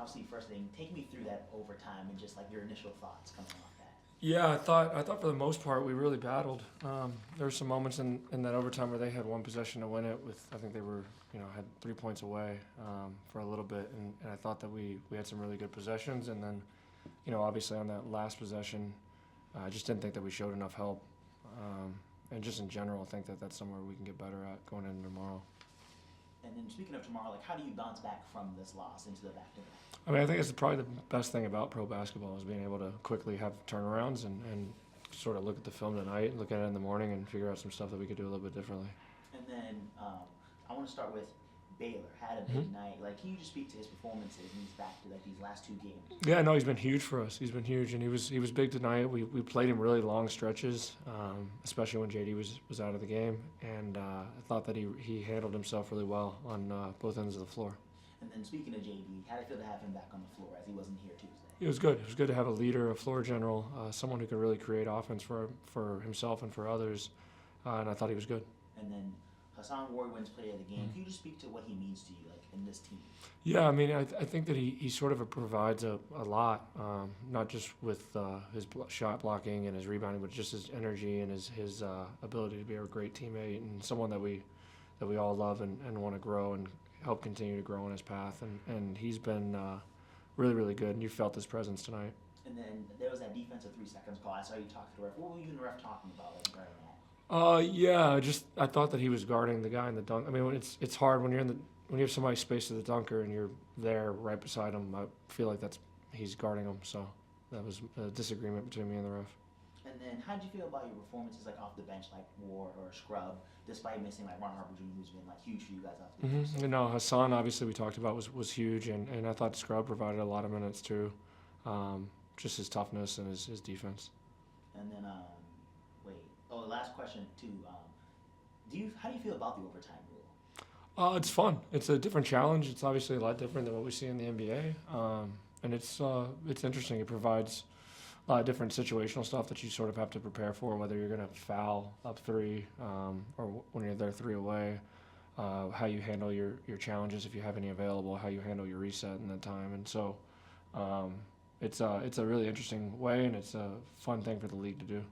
obviously first thing, take me through that overtime and just like your initial thoughts coming off that. Yeah, I thought for the most part we really battled. There were some moments in that overtime where they had one possession to win it. With I think they were had 3 points away for a little bit, and I thought that we had some really good possessions. And then obviously on that last possession, I just didn't think that we showed enough help. And just in general, I think that that's somewhere we can get better at going into tomorrow. And then speaking of tomorrow, like how do you bounce back from this loss into the back-to-back? I mean, I think it's probably the best thing about pro basketball is being able to quickly have turnarounds and sort of look at the film tonight, look at it in the morning, and figure out some stuff that we could do a little bit differently. And then I want to start with Baylor. Had a big night. Like, can you just speak to his performances in these these last two games? Yeah, no, he's been huge for us. He's been huge, and he was big tonight. We played him really long stretches, especially when JD was out of the game, and I thought that he handled himself really well on both ends of the floor. And then speaking of JD, how did it feel to have him back on the floor as he wasn't here Tuesday? It was good. It was good to have a leader, a floor general, someone who could really create offense for himself and for others, and I thought he was good. And then Hassan Ward wins Player of the Game. Can you just speak to what he means to you, like in this team? Yeah, I mean, I think that he sort of provides a lot, not just with his shot blocking and his rebounding, but just his energy and his ability to be a great teammate and someone that we all love and want to grow and help continue to grow on his path. And he's been really, really good, and you felt his presence tonight. And then there was that defensive 3 seconds call. I saw you talk to the ref. What were you and the ref talking about like, during that? Yeah, I thought that he was guarding the guy in the dunk. I mean, it's hard when when you have somebody spaced to the dunker and you're there right beside him. I feel like he's guarding him. So that was a disagreement between me and the ref. And then how did you feel about your performances like off the bench, like Ward or Scrub, despite missing like Ron Harper Jr., who's been like huge for you guys off the bench? Hassan obviously we talked about was huge, and I thought Scrub provided a lot of minutes too. Just his toughness and his defense. And then the last question too. How do you feel about the overtime rule? It's fun. It's a different challenge. It's obviously a lot different than what we see in the NBA, and it's interesting. It provides a lot of different situational stuff that you sort of have to prepare for, whether you're going to foul up 3 or when you're there 3 away, how you handle your challenges if you have any available, how you handle your reset in that time. And so it's a really interesting way, and it's a fun thing for the league to do.